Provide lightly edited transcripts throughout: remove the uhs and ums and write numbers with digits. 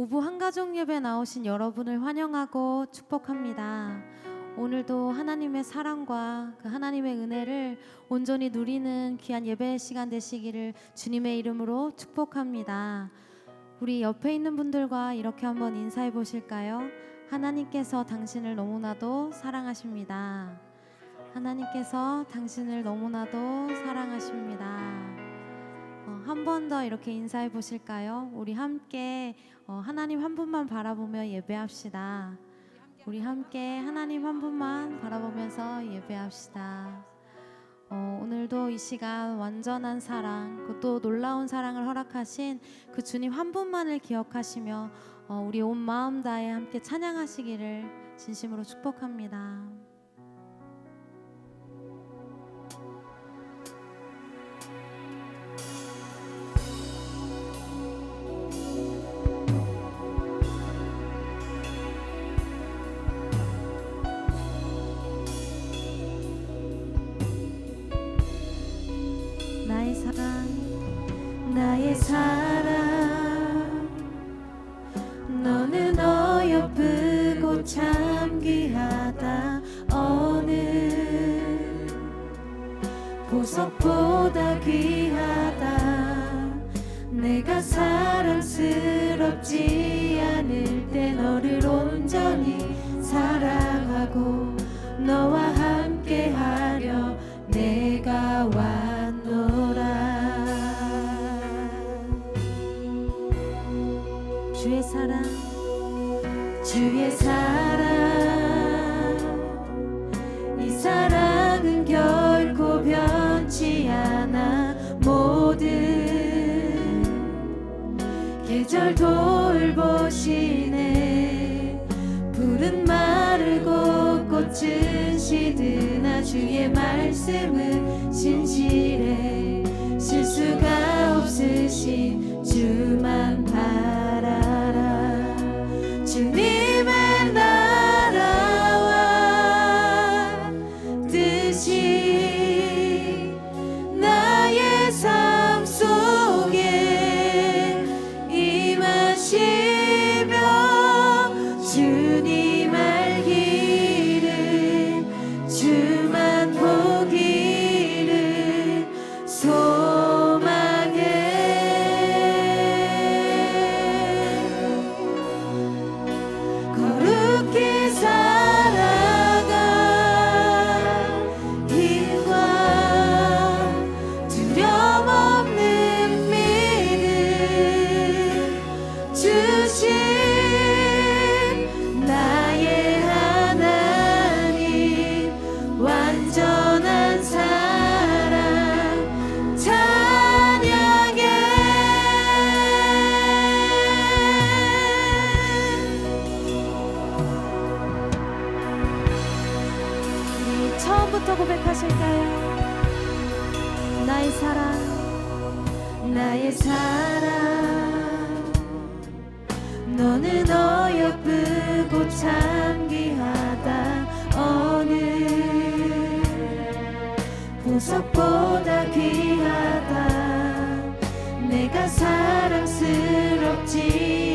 오부 한가족 예배 나오신 여러분을 환영하고 축복합니다. 오늘도 하나님의 사랑과 그 하나님의 은혜를 온전히 누리는 귀한 예배 시간 되시기를 주님의 이름으로 축복합니다. 우리 옆에 있는 분들과 이렇게 한번 인사해 보실까요? 하나님께서 당신을 너무나도 사랑하십니다. 하나님께서 당신을 너무나도 사랑하십니다. 한 번 더 이렇게 인사해 보실까요? 우리 함께 하나님 한 분만 바라보며 예배합시다. 우리 함께 하나님 한 분만 바라보면서 예배합시다. 오늘도 이 시간 완전한 사랑, 또 놀라운 사랑을 허락하신 그 주님 한 분만을 기억하시며 우리 온 마음 다해 함께 찬양하시기를 진심으로 축복합니다. 나의 사랑 너는 어여쁘고 참 귀하다. 어느 보석보다 귀하다. 내가 사랑스럽지 않을 때 너를 온전히 사랑하고 너와 함께하려 내가 왔노라. 주의 사랑, 주의 사랑, 이 사랑은 결코 변치 않아. 모든 계절 돌보시네. 푸른 마르고 꽃은 시드나 주의 말씀은 진실해. 실수가 없으신 주만 바라라. 주님의 나라와 뜻이 나의 삶 속에 임하시며 주님 알기를 주만 보기를 거룩히 살아가 힘과 두려움 없는 믿음 주신 나의 하나님. 완전한 사랑 찬양해. 처음부터 고백하실까요? 나의 사랑, 나의 사랑 너는 어여쁘고 참 귀하다. 어느 보석보다 귀하다. 내가 사랑스럽지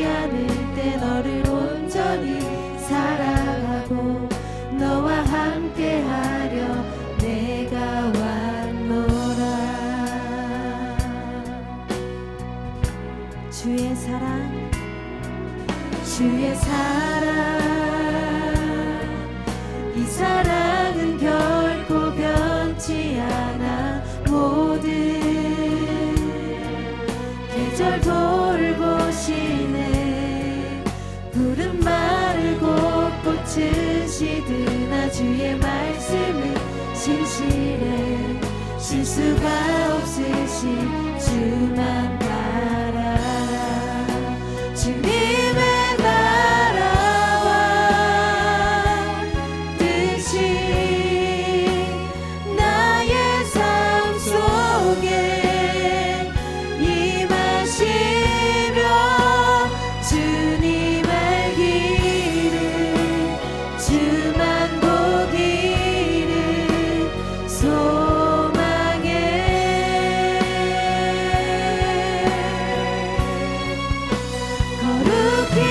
않을 때 너를 온전히 사랑하고 너와 함께하려 내가 왔노라. 주의 사랑, 주의 사랑, 이 사랑은 결코 변치 않아. 모든 계절 돌보시네. 푸른 마르고 꽃은 시드나 주의 말씀은 진실해. 실수가 없으신 주만 바라라. 주님의 나라와 뜻이 나의 삶 속에 임하시며 주님 알기를 주만 보기를 소망해. 거룩히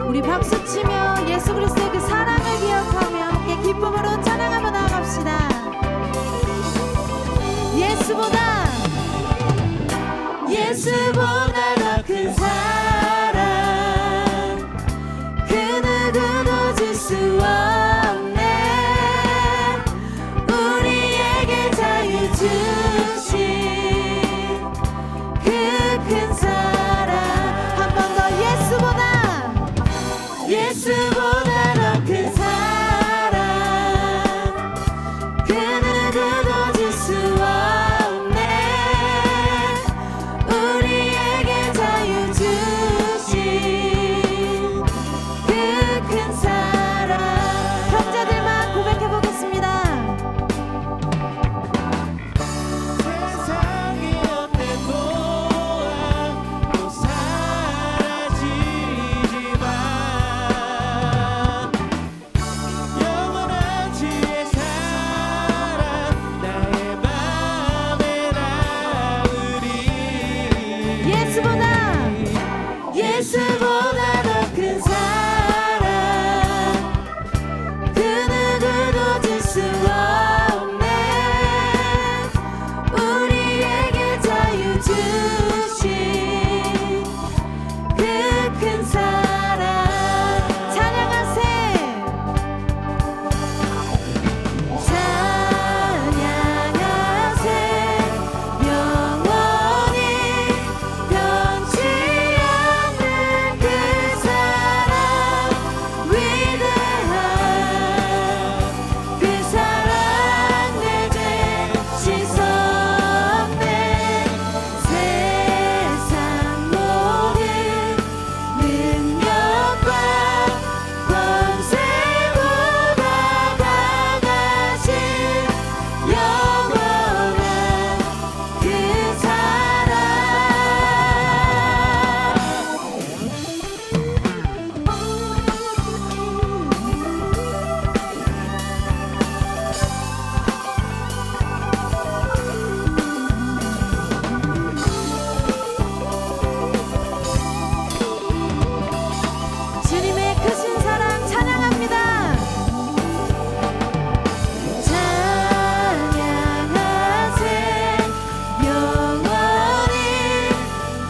우리 박수치며 예수 그리스도의 그 사랑을 기억하며 함께 기쁨으로 찬양하며 나아갑시다. 예수보다 더 큰 사랑, 그 누구도 줄 수 없네. 우리에게 자유 주신 그 큰 사랑. 한 번 더 예수보다 더 큰 사랑, 그 누구도 줄 수 없네. 우리에게 자유 주신 그 큰 사랑. 형제들만 고백해 보겠습니다. 세상의 어떤 보안도 사라지지만 영원한 주의 사랑 나의 맘에 나으리. 예수보다 더 큰 사랑, 그 누구도 줄 수 없네. 우리에게 자유 주신 그 큰 사랑. 찬양하세 영원히 변치 않는 그 사랑. 위대한 그 사랑 내 죄 씻었네. 세상 모든 능력과 권세보다 강하신 영원한 그 사랑. 주님의 크신 사랑 찬양합니다. 찬양하세 영원히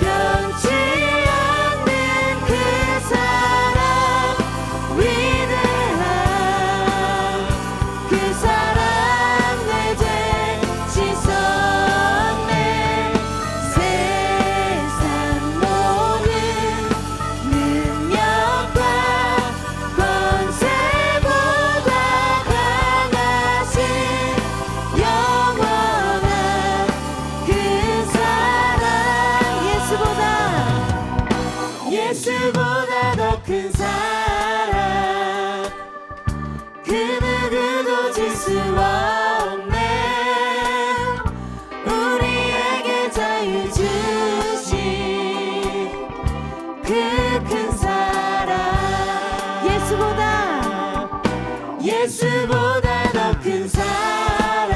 변치 않는 그 사랑. 위대한 그 사랑 내 죄 씻었네. 세상 모든 능력과 권세보다 강하신 영원한 그 사랑. 예수보다 더 큰 사랑, 그 누구도 줄 수 없네. 우리에게 자유 주신 그 큰 사랑. 예수보다 더 큰 사랑,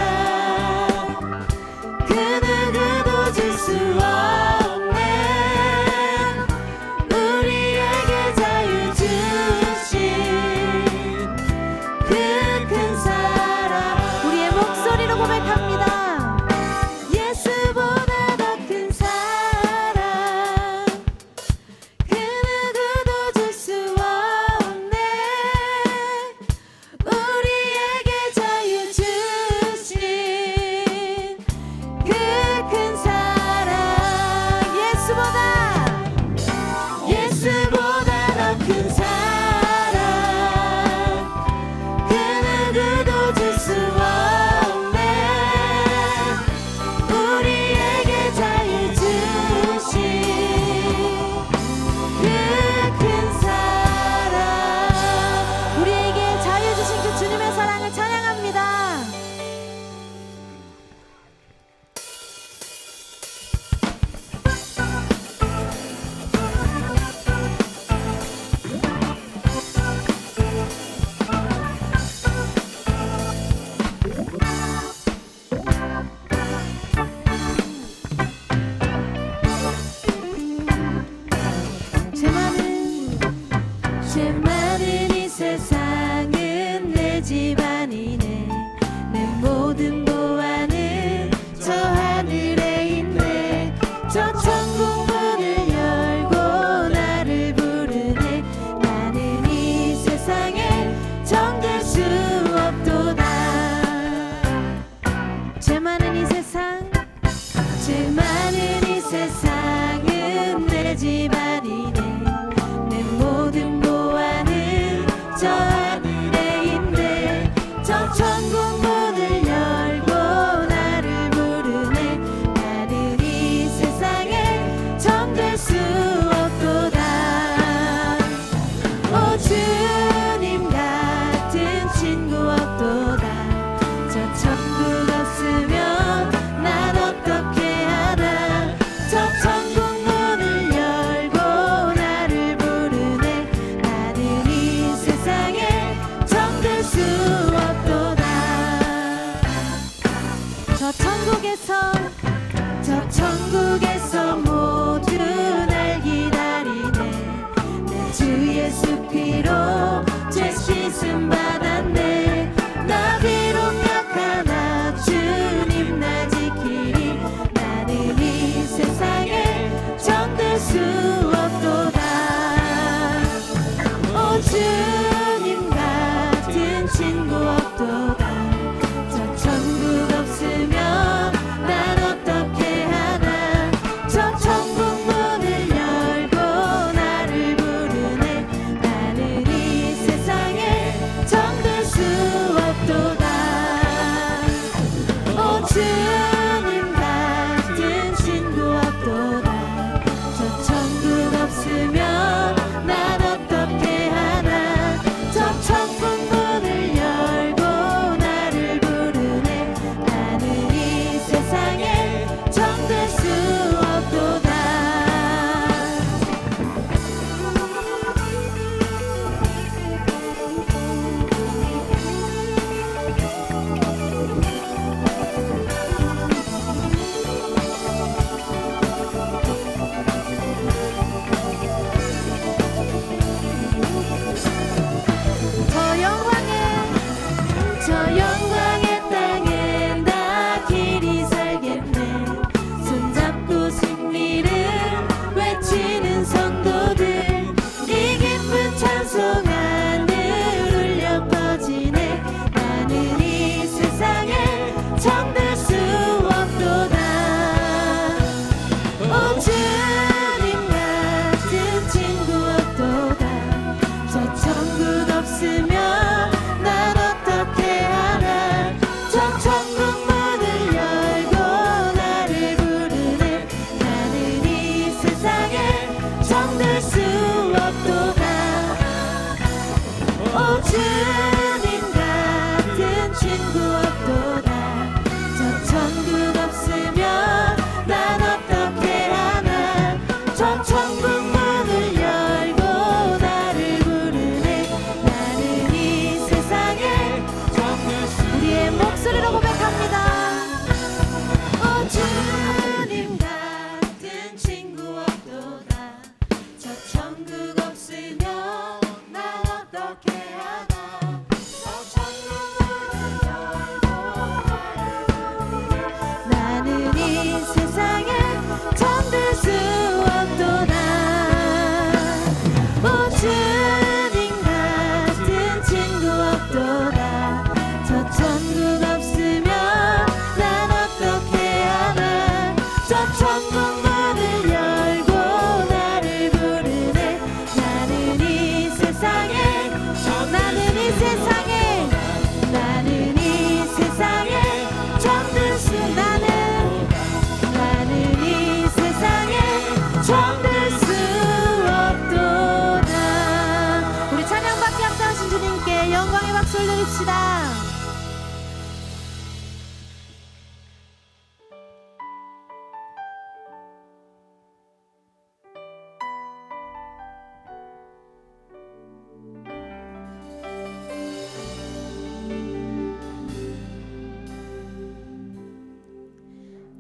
그 누구도 줄 수 없네. 우리에게 자유 주신 그 큰 사랑. 우리의 목소리로 고백합니다. 예수보다 더 큰 사랑, 그 누구도 줄 수 없네. 우리에게 자유 주신 집안이네. 내 모든 보안은 저 하늘에 있네. 저 천국 문을 열고 나를 부르네. 나는 이 세상에 정들 수 없도다. 죄 많은 이 세상, 죄 많은 이 세상은 내 집안이네. 내 모든 보안은 저 하늘에 있네. 저 천국 문을 열고 나를 부르네. 나는 이 세상에 정될 수 없도다. 오 주님 같은 친구 없도다. 저 천국 없으면 난 어떻게 하나. 저 천국 문을 열고 나를 부르네. 나는 이 세상에 정될 수 없도다. 저 천국에서 모두 날 기다리네. 내 주 예수 피로 죄 씻음 받았네. 나 비록 약하나 주님 나 지키리. 나는 이 세상에 정될 수 없도다. 오 주님 같은 친구 없도다. 저 천국 없으면 난 어떻게 하나. 저 천국 문을 열고 나를 부르네. 나는 이 세상에 정될 수 없도다. 오 주님 같은 친구 없도다. 저 천국 없으면 난 어떻게 하나. 저 천국 문을 열고 나를 부르네. 나는 이 세상에 정될 수 없도다. 저 영광의 땅에 나 길이 살겠네. 손잡고 승리를 외치는 성도들. 이 기쁜 찬송 하늘 울려 퍼지네. 나는 이 세상에 정될 수 없도다. 오 주님 같은 친구 없도다. 저 천국 없으면 난 어떻게 하나. 저 천국 문을 열고 나를 부르네. 나는 이 세상에 정될 수 없도다. 오 주님 같은 친구 없도다. 저 천국 없으면 난 어떻게 하나. 저 천국 문을 열고 나를 부르네. 나는 이 세상에 우리의 목소리로 고백합니다. 오 주님 같은 친구 없도다. 저 천국 없으면 난 어떻게 하나. 저 천국 문을 열고 나를 부르네. 나는 이 세상에 정될 수 없도다. 오 주님 같은 친구 없도다. 저 천국 없으면 난 어떻게 하나. 저 천국 문을 열고 나를 부르네. 나는 이 세상에 나는 이 세상에 나는 이 세상에 정될 수 나는 이 세상에 정될 수 없도다. 우리 찬양받기 합당하신 주님께 영광의 박수 올려드립시다.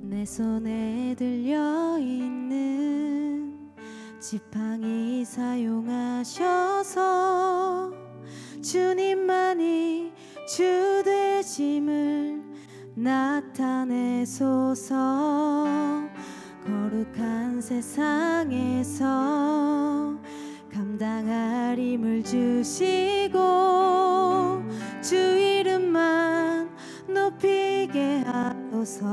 내 손에 들려 있는 지팡이 사용하셔서 주님만이 주 되심을 나타내소서. 거룩한 세상에서 감당할 힘을 주시고 주 이름만 높이게 하소서.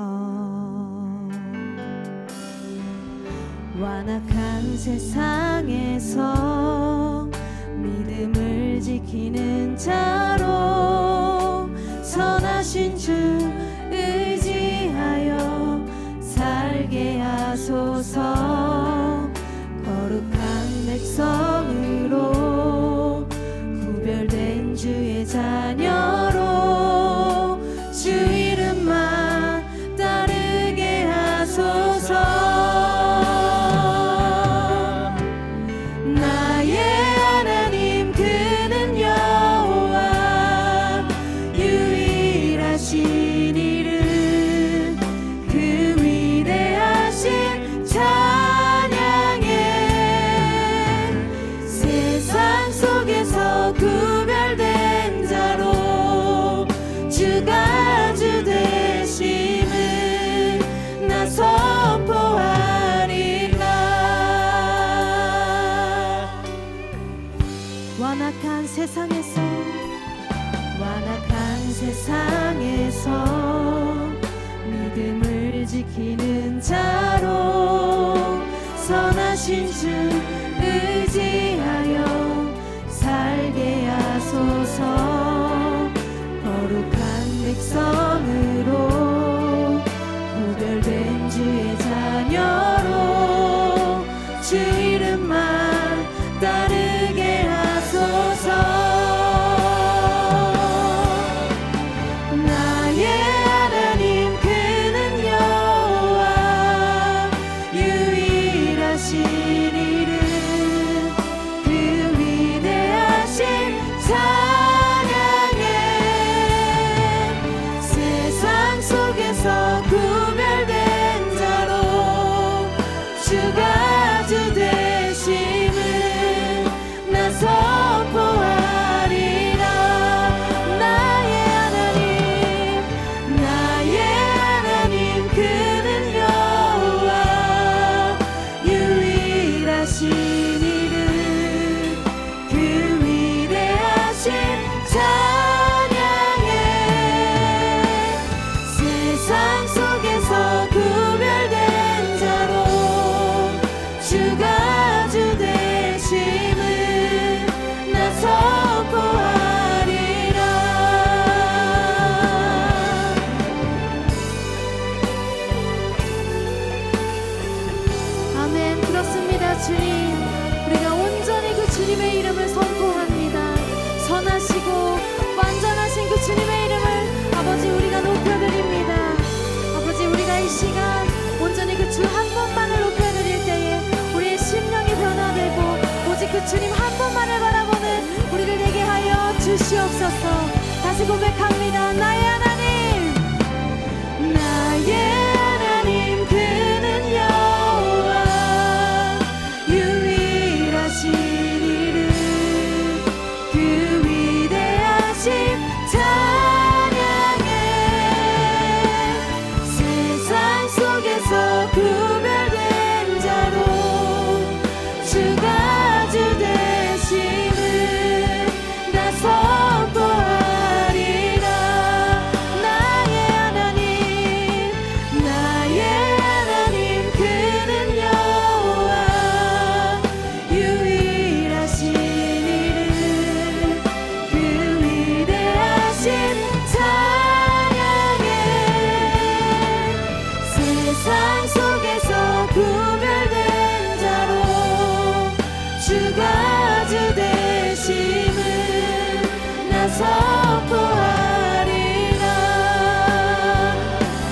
완악한 세상에서 믿음을 지키는 자로 선하신 주 의지하여 살게 하소서. 거룩한 백성으로 구별된 주의 자녀로 주 이름만 따르게 하소서. 세상에서 믿음을 지키는 자로 선하신 주 의지하여 살게 하소서. 거룩한 백성으로 구별된 주의 자녀로 주 이름만 따르게 하소서. 주님, 우리가 온전히 그 주님의 이름을 선포합니다. 선하시고 완전하신 그 주님의 이름을 아버지 우리가 높여드립니다. 아버지, 우리가 이 시간 온전히 그 주 한 분만을 높여드릴 때에 우리의 심령이 변화되고 오직 그 주님 한 분만을 바라보는 우리를 되게 하여 주시옵소서. 다시 고백합니다. 나의 하나님, 나의 하나님, 그는 여호와 유일하신 이름, 그 위대하신 찬양에 세상 속에서 구별된 자로 주가 주 되심을 나 선포하리라. 나의 하나님, 나의 하나님, 그는 여호와 유일하신 이름, 그 위대하신 찬양에 세상 속에서 구별된 자로 주가 주 되심을 나 선포하리라.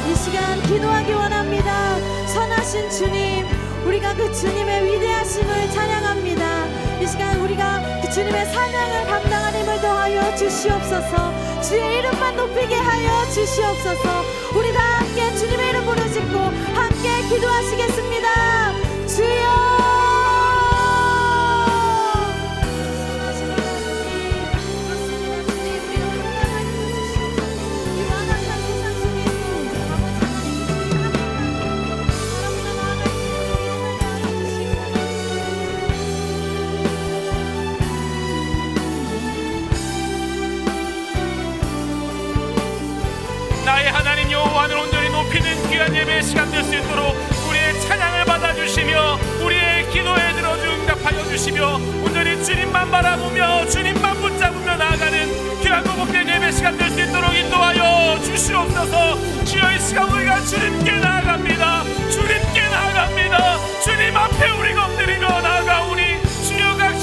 이 시간 기도하기 원합니다. 선하신 주님, 우리가 그 주님의 위대하심을 찬양합니다. 이 시간 우리가 그 주님의 사명을 감당하는 힘을 더하여 주시옵소서. 주의 이름만 높이게 하여 주시옵소서. 우리 다 함께 주님의 이름 부르짖고 함께 기도하시겠습니다. 주여, 선하신 하나님, 그렇습니다. 주님, 우리가 감당할 힘을 살아계신 여호와를 온전히 높이는 귀한 예배 시간 될 수 있도록 우리의 찬양을 받아주시며 우리의 기도에 들어주 응답하여 주시며 온전히 주님만 바라보며 주님만 붙잡으며 나아가는 귀하고 복된 예배 시간 될 수 있도록 인도하여 주시옵소서. 주여, 이 시간 우리가 주님께 나아갑니다. 주님께 나아갑니다. 주님 앞에 우리가 엎드리며 나아가오니 주여, 각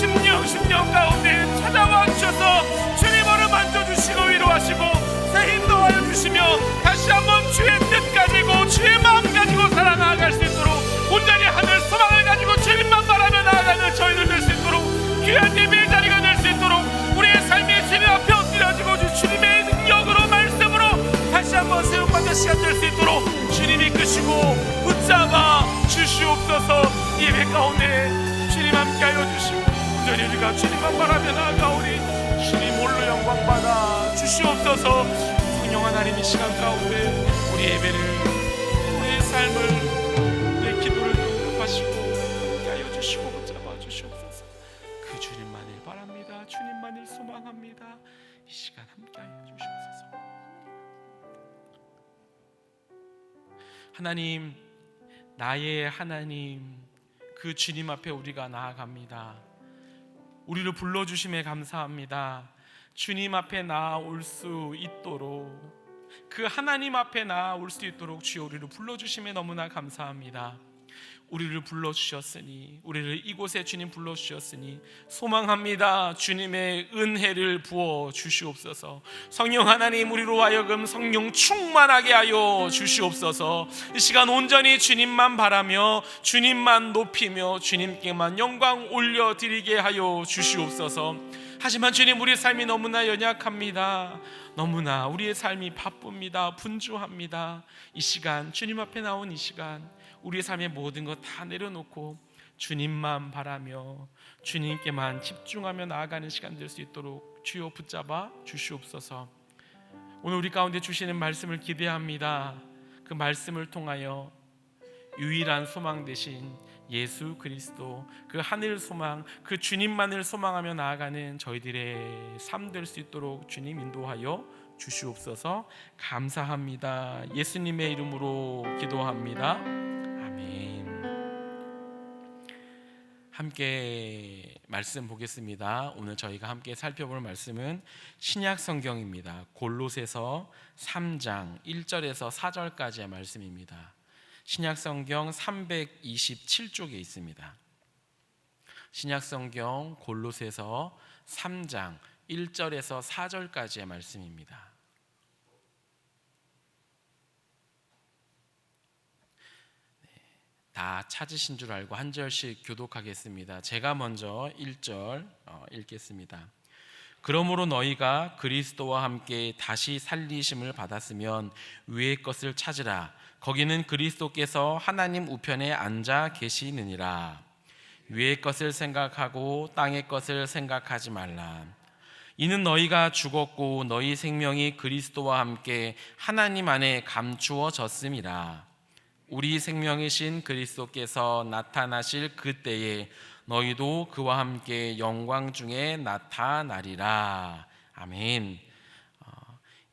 심령 가운데 찾아와 주셔서 주님으로 만져주시고 위로하시고 새 힘 더하여 주시며 다시 한번 주의 뜻 가지고 주의 마음 가지고 살아나갈 수 있도록 온전히 하늘 소망을 가지고 주님만 바라며 나아가는 저희들 될 수 있도록 귀한 예배의 자리가 될 수 있도록 우리의 삶이 주님 앞에 엎드려지고 주님의 능력으로 말씀으로 다시 한번 세움받는 시간 될 수 있도록 주님 이끄시고 붙잡아 주시옵소서. 예배 가운데 주님 함께하여 주시고 온전히 우리가 주님만 바라며 나아가오니 주님 홀로 영광 받아 주시옵소서. 성령 하나님, 이 시간 가운데 우리 예배를, 우리의 삶을, 우리의 기도를 응답하시고 함께하여 주시고 붙잡아 주시옵소서. 그 주님만을 바랍니다. 주님만을 소망합니다. 이 시간 함께하여 주시옵소서. 하나님, 나의 하나님, 그 주님 앞에 우리가 나아갑니다. 우리를 불러주심에 감사합니다. 주님 앞에 나아올 수 있도록, 그 하나님 앞에 나아올 수 있도록 주여 우리를 불러주심에 너무나 감사합니다. 우리를 불러주셨으니, 우리를 이곳에 주님 불러주셨으니 소망합니다. 주님의 은혜를 부어 주시옵소서. 성령 하나님, 우리로 하여금 성령 충만하게 하여 주시옵소서. 이 시간 온전히 주님만 바라며 주님만 높이며 주님께만 영광 올려드리게 하여 주시옵소서. 하지만 주님, 우리의 삶이 너무나 연약합니다. 너무나 우리의 삶이 바쁩니다. 분주합니다. 이 시간, 주님 앞에 나온 이 시간, 우리의 삶의 모든 것 다 내려놓고 주님만 바라며 주님께만 집중하며 나아가는 시간 될 수 있도록 주여 붙잡아 주시옵소서. 오늘 우리 가운데 주시는 말씀을 기대합니다. 그 말씀을 통하여 유일한 소망 되신 예수 그리스도, 그 하늘 소망, 그 주님만을 소망하며 나아가는 저희들의 삶 될 수 있도록 주님 인도하여 주시옵소서. 감사합니다. 예수님의 이름으로 기도합니다. 아멘. 함께 말씀 보겠습니다. 오늘 저희가 함께 살펴볼 말씀은 신약 성경입니다. 골로새서 3장 1절에서 4절까지의 말씀입니다. 신약 성경 327쪽에 있습니다. 신약 성경 골로새서 3장 1절에서 4절까지의 말씀입니다. 다 찾으신 줄 알고 한 절씩 교독하겠습니다. 제가 먼저 1절 읽겠습니다. 그러므로 너희가 그리스도와 함께 다시 살리심을 받았으면 위의 것을 찾으라. 거기는 그리스도께서 하나님 우편에 앉아 계시느니라. 위의 것을 생각하고 땅의 것을 생각하지 말라. 이는 너희가 죽었고 너희 생명이 그리스도와 함께 하나님 안에 감추어졌음이라. 우리 생명이신 그리스도께서 나타나실 그때에 너희도 그와 함께 영광 중에 나타나리라. 아멘.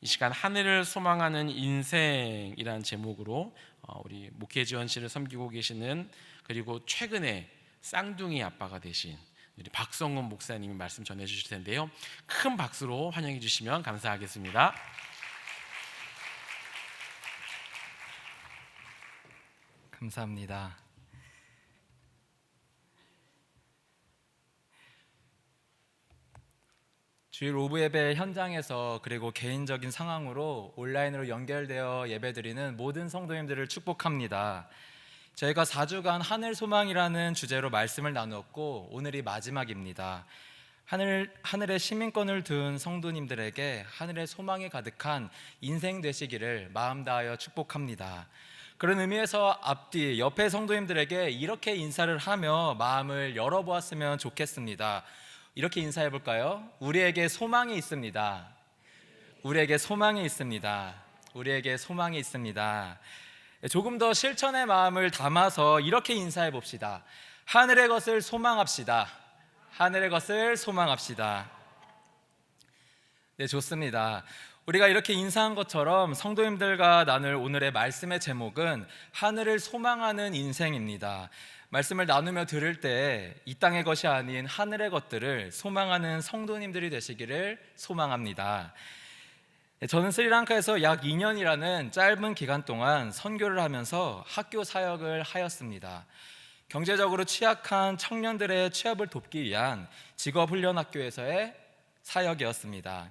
이 시간 하늘을 소망하는 인생이란 제목으로 우리 목회지원 씨를 섬기고 계시는, 그리고 최근에 쌍둥이 아빠가 되신 우리 박성훈 목사님이 말씀 전해 주실 텐데요. 큰 박수로 환영해 주시면 감사하겠습니다. 감사합니다. 주일 오브 예배 현장에서 그리고 개인적인 상황으로 온라인으로 연결되어 예배드리는 모든 성도님들을 축복합니다. 저희가 4주간 하늘 소망이라는 주제로 말씀을 나누었고 오늘이 마지막입니다. 하늘의 시민권을 둔 성도님들에게 하늘의 소망이 가득한 인생 되시기를 마음 다하여 축복합니다. 그런 의미에서 앞뒤 옆에 성도님들에게 이렇게 인사를 하며 마음을 열어보았으면 좋겠습니다. 이렇게 인사해 볼까요? 우리에게 소망이 있습니다. 우리에게 소망이 있습니다. 우리에게 소망이 있습니다. 조금 더 실천의 마음을 담아서 이렇게 인사해 봅시다. 하늘의 것을 소망합시다. 하늘의 것을 소망합시다. 네, 좋습니다. 우리가 이렇게 인사한 것처럼 성도님들과 나눌 오늘의 말씀의 제목은 하늘을 소망하는 인생입니다. 말씀을 나누며 들을 때 이 땅의 것이 아닌 하늘의 것들을 소망하는 성도님들이 되시기를 소망합니다. 저는 스리랑카에서 약 2년이라는 짧은 기간 동안 선교를 하면서 학교 사역을 하였습니다. 경제적으로 취약한 청년들의 취업을 돕기 위한 직업훈련학교에서의 사역이었습니다.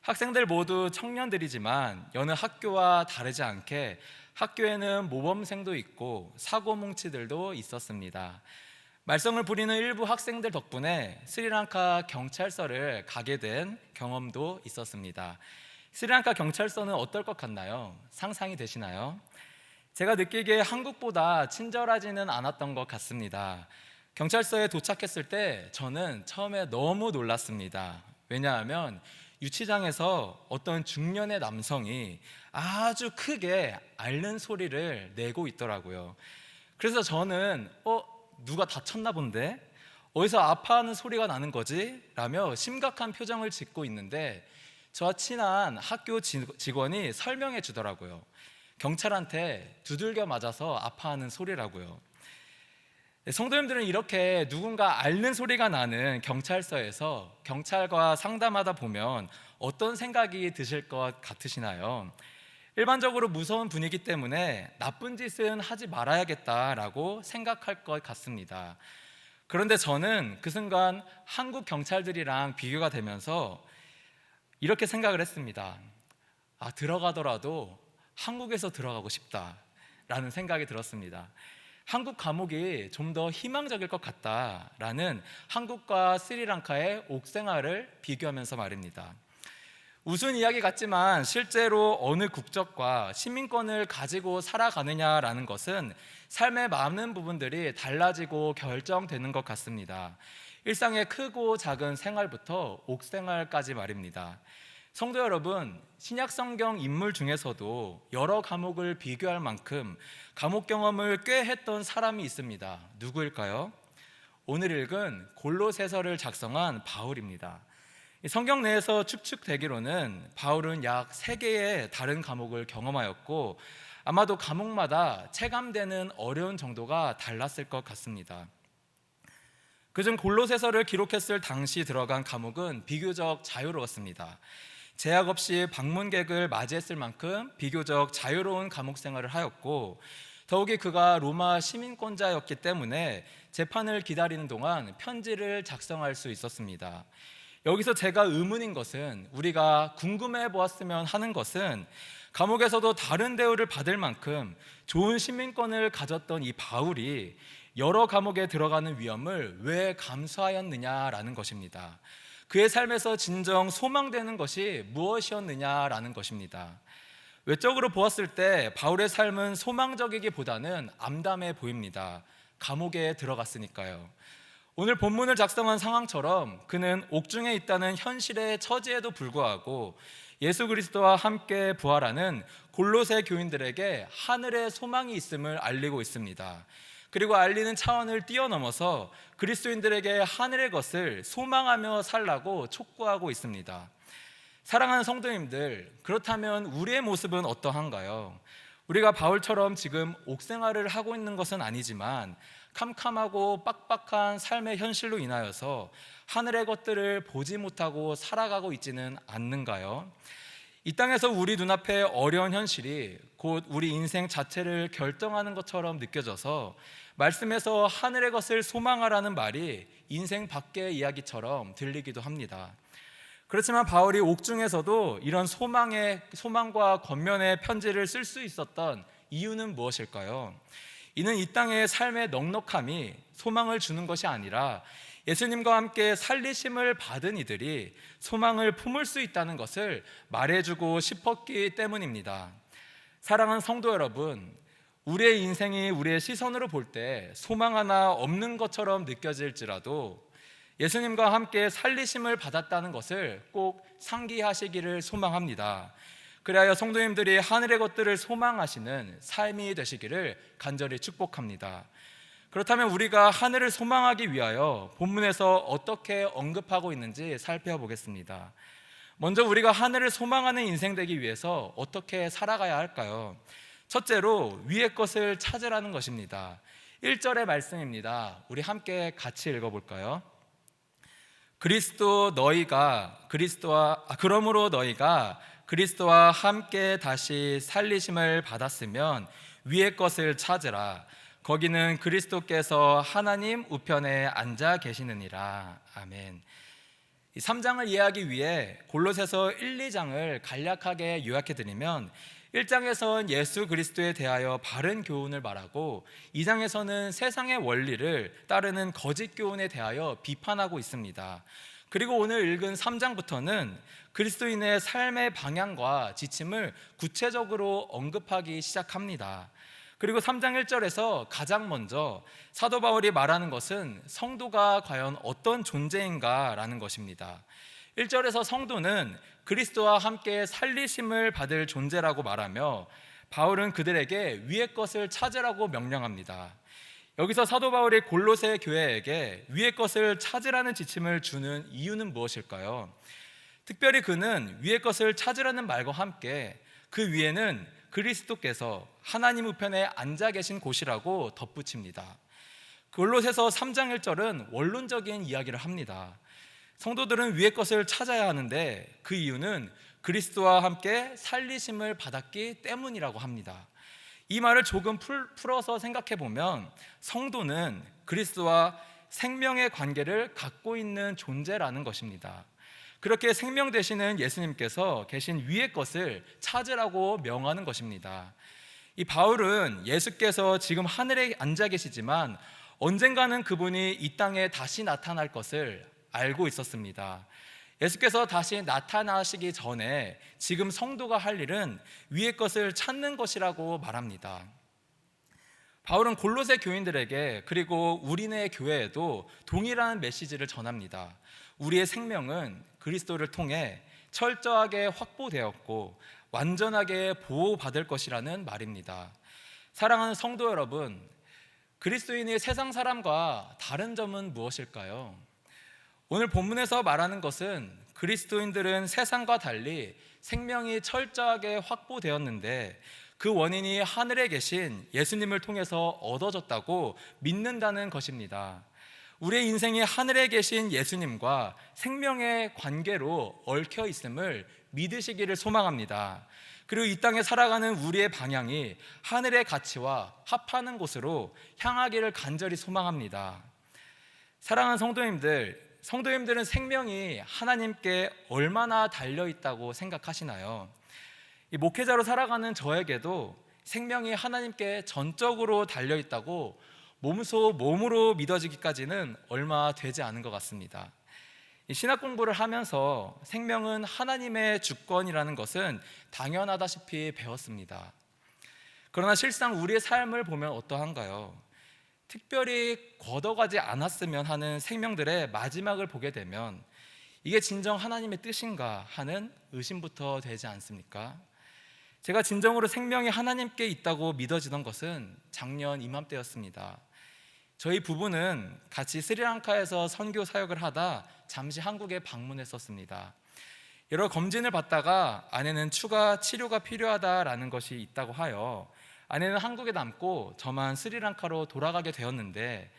학생들 모두 청년들이지만 여느 학교와 다르지 않게 학교에는 모범생도 있고 사고뭉치들도 있었습니다. 말썽을 부리는 일부 학생들 덕분에 스리랑카 경찰서를 가게 된 경험도 있었습니다. 스리랑카 경찰서는 어떨 것 같나요? 상상이 되시나요? 제가 느끼기에 한국보다 친절하지는 않았던 것 같습니다. 경찰서에 도착했을 때 저는 처음에 너무 놀랐습니다. 왜냐하면 유치장에서 어떤 중년의 남성이 아주 크게 앓는 소리를 내고 있더라고요. 그래서 저는 누가 다쳤나 본데? 어디서 아파하는 소리가 나는 거지? 라며 심각한 표정을 짓고 있는데 저와 친한 학교 직원이 설명해 주더라고요. 경찰한테 두들겨 맞아서 아파하는 소리라고요. 성도님들은 이렇게 누군가 앓는 소리가 나는 경찰서에서 경찰과 상담하다 보면 어떤 생각이 드실 것 같으시나요? 일반적으로 무서운 분위기 때문에 나쁜 짓은 하지 말아야겠다라고 생각할 것 같습니다. 그런데 저는 그 순간 한국 경찰들이랑 비교가 되면서 이렇게 생각을 했습니다. 들어가더라도 한국에서 들어가고 싶다라는 생각이 들었습니다. 한국 감옥이 좀 더 희망적일 것 같다라는 한국과 스리랑카의 옥생활을 비교하면서 말입니다. 우스운 이야기 같지만 실제로 어느 국적과 시민권을 가지고 살아가느냐라는 것은 삶의 많은 부분들이 달라지고 결정되는 것 같습니다. 일상의 크고 작은 생활부터 옥생활까지 말입니다. 성도 여러분, 신약성경 인물 중에서도 여러 감옥을 비교할 만큼 감옥 경험을 꽤 했던 사람이 있습니다. 누구일까요? 오늘 읽은 골로새서를 작성한 바울입니다. 성경 내에서 추측되기로는 바울은 약 3개의 다른 감옥을 경험하였고 아마도 감옥마다 체감되는 어려운 정도가 달랐을 것 같습니다. 그중 골로새서를 기록했을 당시 들어간 감옥은 비교적 자유로웠습니다. 제약 없이 방문객을 맞이했을 만큼 비교적 자유로운 감옥 생활을 하였고 더욱이 그가 로마 시민권자였기 때문에 재판을 기다리는 동안 편지를 작성할 수 있었습니다. 여기서 제가 의문인 것은, 우리가 궁금해 보았으면 하는 것은, 감옥에서도 다른 대우를 받을 만큼 좋은 시민권을 가졌던 이 바울이 여러 감옥에 들어가는 위험을 왜 감수하였느냐라는 것입니다. 그의 삶에서 진정 소망되는 것이 무엇이었느냐라는 것입니다. 외적으로 보았을 때 바울의 삶은 소망적이기보다는 암담해 보입니다. 감옥에 들어갔으니까요. 오늘 본문을 작성한 상황처럼 그는 옥중에 있다는 현실의 처지에도 불구하고 예수 그리스도와 함께 부활하는 골로새 교인들에게 하늘의 소망이 있음을 알리고 있습니다. 그리고 알리는 차원을 뛰어넘어서 그리스도인들에게 하늘의 것을 소망하며 살라고 촉구하고 있습니다. 사랑하는 성도님들, 그렇다면 우리의 모습은 어떠한가요? 우리가 바울처럼 지금 옥생활을 하고 있는 것은 아니지만 캄캄하고 빡빡한 삶의 현실로 인하여서 하늘의 것들을 보지 못하고 살아가고 있지는 않는가요? 이 땅에서 우리 눈앞에 어려운 현실이 곧 우리 인생 자체를 결정하는 것처럼 느껴져서 말씀에서 하늘의 것을 소망하라는 말이 인생 밖의 이야기처럼 들리기도 합니다. 그렇지만 바울이 옥중에서도 이런 소망과 권면의 편지를 쓸 수 있었던 이유는 무엇일까요? 이는 이 땅의 삶의 넉넉함이 소망을 주는 것이 아니라 예수님과 함께 살리심을 받은 이들이 소망을 품을 수 있다는 것을 말해주고 싶었기 때문입니다. 사랑하는 성도 여러분, 우리의 인생이 우리의 시선으로 볼 때 소망 하나 없는 것처럼 느껴질지라도 예수님과 함께 살리심을 받았다는 것을 꼭 상기하시기를 소망합니다. 그리하여 성도님들이 하늘의 것들을 소망하시는 삶이 되시기를 간절히 축복합니다. 그렇다면 우리가 하늘을 소망하기 위하여 본문에서 어떻게 언급하고 있는지 살펴보겠습니다. 먼저 우리가 하늘을 소망하는 인생 되기 위해서 어떻게 살아가야 할까요? 첫째로 위의 것을 찾으라는 것입니다. 1절의 말씀입니다. 우리 함께 같이 읽어볼까요? 그러므로 너희가 그리스도와 함께 다시 살리심을 받았으면 위의 것을 찾으라. 거기는 그리스도께서 하나님 우편에 앉아 계시느니라. 아멘. 이 3장을 이해하기 위해 골로새서 1, 2장을 간략하게 요약해 드리면 1장에선 예수 그리스도에 대하여 바른 교훈을 말하고 2장에서는 세상의 원리를 따르는 거짓 교훈에 대하여 비판하고 있습니다. 그리고 오늘 읽은 3장부터는 그리스도인의 삶의 방향과 지침을 구체적으로 언급하기 시작합니다. 그리고 3장 1절에서 가장 먼저 사도 바울이 말하는 것은 성도가 과연 어떤 존재인가라는 것입니다. 1절에서 성도는 그리스도와 함께 살리심을 받을 존재라고 말하며 바울은 그들에게 위의 것을 찾으라고 명령합니다. 여기서 사도 바울이 골로새 교회에게 위의 것을 찾으라는 지침을 주는 이유는 무엇일까요? 특별히 그는 위의 것을 찾으라는 말과 함께 그 위에는 그리스도께서 하나님 우편에 앉아 계신 곳이라고 덧붙입니다. 골로새서 3장 1절은 원론적인 이야기를 합니다. 성도들은 위의 것을 찾아야 하는데 그 이유는 그리스도와 함께 살리심을 받았기 때문이라고 합니다. 이 말을 조금 풀어서 생각해 보면 성도는 그리스도와 생명의 관계를 갖고 있는 존재라는 것입니다. 그렇게 생명 되시는 예수님께서 계신 위의 것을 찾으라고 명하는 것입니다. 이 바울은 예수께서 지금 하늘에 앉아 계시지만 언젠가는 그분이 이 땅에 다시 나타날 것을 알고 있었습니다. 예수께서 다시 나타나시기 전에 지금 성도가 할 일은 위의 것을 찾는 것이라고 말합니다. 바울은 골로새 교인들에게 그리고 우리네 교회에도 동일한 메시지를 전합니다. 우리의 생명은 그리스도를 통해 철저하게 확보되었고 완전하게 보호받을 것이라는 말입니다. 사랑하는 성도 여러분, 그리스도인이 세상 사람과 다른 점은 무엇일까요? 오늘 본문에서 말하는 것은 그리스도인들은 세상과 달리 생명이 철저하게 확보되었는데 그 원인이 하늘에 계신 예수님을 통해서 얻어졌다고 믿는다는 것입니다. 우리의 인생이 하늘에 계신 예수님과 생명의 관계로 얽혀 있음을 믿으시기를 소망합니다. 그리고 이 땅에 살아가는 우리의 방향이 하늘의 가치와 합하는 곳으로 향하기를 간절히 소망합니다. 사랑하는 성도님들은 생명이 하나님께 얼마나 달려있다고 생각하시나요? 이 목회자로 살아가는 저에게도 생명이 하나님께 전적으로 달려있다고 몸으로 믿어지기까지는 얼마 되지 않은 것 같습니다. 신학 공부를 하면서 생명은 하나님의 주권이라는 것은 당연하다시피 배웠습니다. 그러나 실상 우리의 삶을 보면 어떠한가요? 특별히 걷어가지 않았으면 하는 생명들의 마지막을 보게 되면 이게 진정 하나님의 뜻인가 하는 의심부터 되지 않습니까? 제가 진정으로 생명이 하나님께 있다고 믿어지던 것은 작년 이맘때였습니다. 저희 부부는 같이 스리랑카에서 선교 사역을 하다 잠시 한국에 방문했었습니다. 여러 검진을 받다가 아내는 추가 치료가 필요하다라는 것이 있다고 하여 아내는 한국에 남고 저만 스리랑카로 돌아가게 되었는데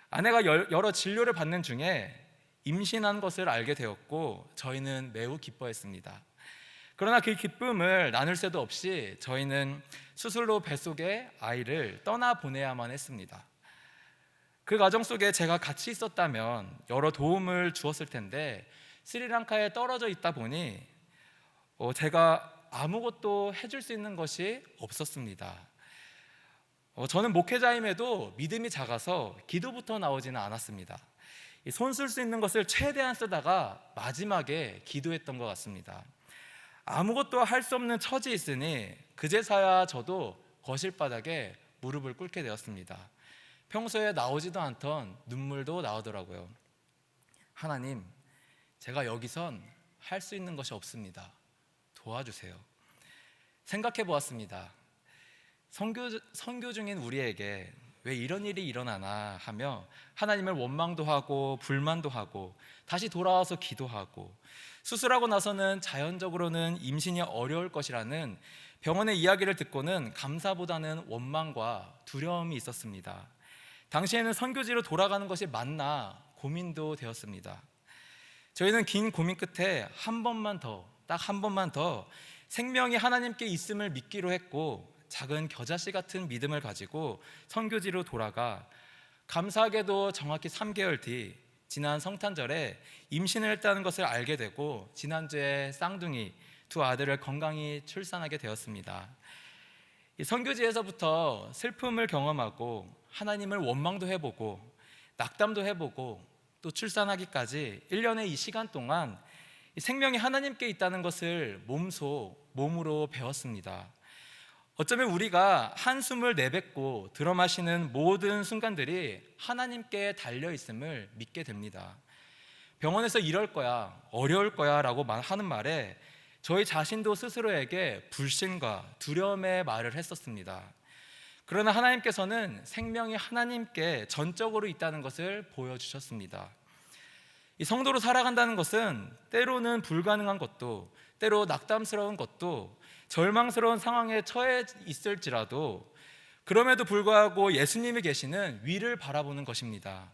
아내가 여러 진료를 받는 중에 임신한 것을 알게 되었고 저희는 매우 기뻐했습니다. 그러나 그 기쁨을 나눌 새도 없이 저희는 수술로 뱃속에 아이를 떠나보내야만 했습니다. 그 과정 속에 제가 같이 있었다면 여러 도움을 주었을 텐데 스리랑카에 떨어져 있다 보니 제가 아무것도 해줄 수 있는 것이 없었습니다. 저는 목회자임에도 믿음이 작아서 기도부터 나오지는 않았습니다. 손 쓸 수 있는 것을 최대한 쓰다가 마지막에 기도했던 것 같습니다. 아무것도 할 수 없는 처지에 있으니 그제서야 저도 거실바닥에 무릎을 꿇게 되었습니다. 평소에 나오지도 않던 눈물도 나오더라고요. 하나님, 제가 여기선 할 수 있는 것이 없습니다. 도와주세요. 생각해 보았습니다. 선교 중인 우리에게 왜 이런 일이 일어나나 하며 하나님을 원망도 하고 불만도 하고 다시 돌아와서 기도하고, 수술하고 나서는 자연적으로는 임신이 어려울 것이라는 병원의 이야기를 듣고는 감사보다는 원망과 두려움이 있었습니다. 당시에는 선교지로 돌아가는 것이 맞나 고민도 되었습니다. 저희는 긴 고민 끝에 한 번만 더, 딱 한 번만 더 생명이 하나님께 있음을 믿기로 했고, 작은 겨자씨 같은 믿음을 가지고 선교지로 돌아가, 감사하게도 정확히 3개월 뒤 지난 성탄절에 임신을 했다는 것을 알게 되고, 지난주에 쌍둥이 두 아들을 건강히 출산하게 되었습니다. 이 선교지에서부터 슬픔을 경험하고 하나님을 원망도 해보고 낙담도 해보고 또 출산하기까지 1년의 이 시간 동안 생명이 하나님께 있다는 것을 몸으로 배웠습니다. 어쩌면 우리가 한숨을 내뱉고 들어마시는 모든 순간들이 하나님께 달려있음을 믿게 됩니다. 병원에서 이럴 거야, 어려울 거야 라고 하는 말에 저희 자신도 스스로에게 불신과 두려움의 말을 했었습니다. 그러나 하나님께서는 생명이 하나님께 전적으로 있다는 것을 보여주셨습니다. 이 성도로 살아간다는 것은 때로는 불가능한 것도, 때로 낙담스러운 것도, 절망스러운 상황에 처해 있을지라도 그럼에도 불구하고 예수님이 계시는 위를 바라보는 것입니다.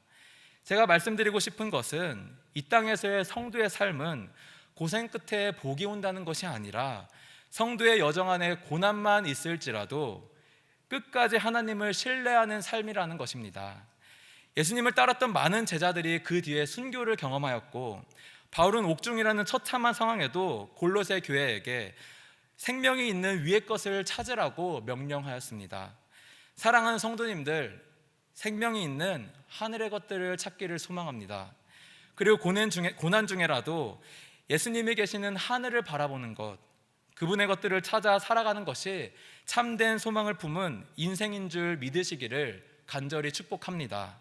제가 말씀드리고 싶은 것은 이 땅에서의 성도의 삶은 고생 끝에 복이 온다는 것이 아니라, 성도의 여정 안에 고난만 있을지라도 끝까지 하나님을 신뢰하는 삶이라는 것입니다. 예수님을 따랐던 많은 제자들이 그 뒤에 순교를 경험하였고, 바울은 옥중이라는 처참한 상황에도 골로새 교회에게 생명이 있는 위의 것을 찾으라고 명령하였습니다. 사랑하는 성도님들, 생명이 있는 하늘의 것들을 찾기를 소망합니다. 그리고 고난 중에라도 예수님이 계시는 하늘을 바라보는 것, 그분의 것들을 찾아 살아가는 것이 참된 소망을 품은 인생인 줄 믿으시기를 간절히 축복합니다.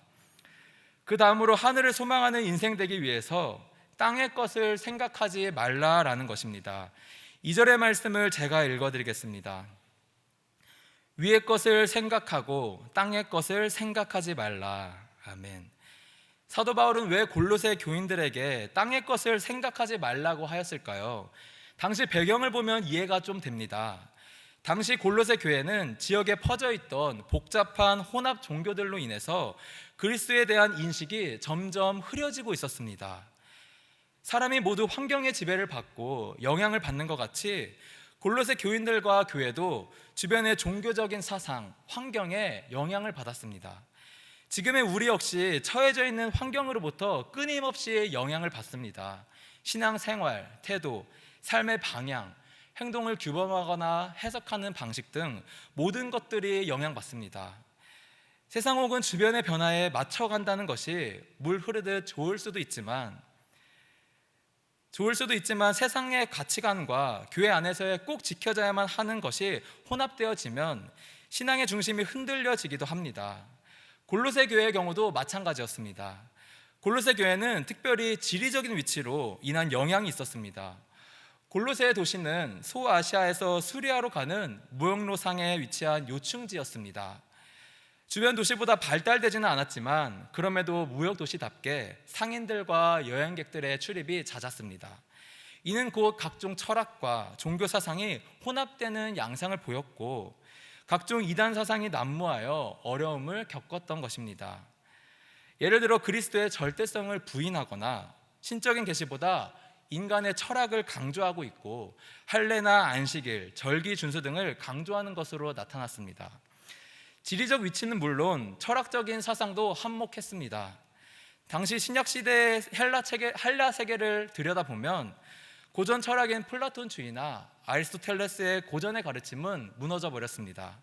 그 다음으로 하늘을 소망하는 인생 되기 위해서 땅의 것을 생각하지 말라라는 것입니다. 2절의 말씀을 제가 읽어드리겠습니다. 위의 것을 생각하고 땅의 것을 생각하지 말라. 아멘. 사도 바울은 왜 골로새 교인들에게 땅의 것을 생각하지 말라고 하였을까요? 당시 배경을 보면 이해가 좀 됩니다. 당시 골로새 교회는 지역에 퍼져 있던 복잡한 혼합 종교들로 인해서 그리스도에 대한 인식이 점점 흐려지고 있었습니다. 사람이 모두 환경의 지배를 받고 영향을 받는 것 같이 골로새 교인들과 교회도 주변의 종교적인 사상, 환경에 영향을 받았습니다. 지금의 우리 역시 처해져 있는 환경으로부터 끊임없이 영향을 받습니다. 신앙생활, 태도, 삶의 방향, 행동을 규범하거나 해석하는 방식 등 모든 것들이 영향받습니다. 세상 혹은 주변의 변화에 맞춰간다는 것이 물 흐르듯 좋을 수도 있지만 세상의 가치관과 교회 안에서의 꼭 지켜져야만 하는 것이 혼합되어지면 신앙의 중심이 흔들려지기도 합니다. 골로새 교회의 경우도 마찬가지였습니다. 골로새 교회는 특별히 지리적인 위치로 인한 영향이 있었습니다. 골로새 도시는 소아시아에서 수리아로 가는 무역로상에 위치한 요충지였습니다. 주변 도시보다 발달되지는 않았지만 그럼에도 무역도시답게 상인들과 여행객들의 출입이 잦았습니다. 이는 곧 각종 철학과 종교 사상이 혼합되는 양상을 보였고 각종 이단 사상이 난무하여 어려움을 겪었던 것입니다. 예를 들어 그리스도의 절대성을 부인하거나 신적인 계시보다 인간의 철학을 강조하고 있고 할례나 안식일, 절기 준수 등을 강조하는 것으로 나타났습니다. 지리적 위치는 물론 철학적인 사상도 한몫했습니다. 당시 신약시대의 헬라 세계를 들여다보면 고전 철학인 플라톤주의나 아리스토텔레스의 고전의 가르침은 무너져 버렸습니다.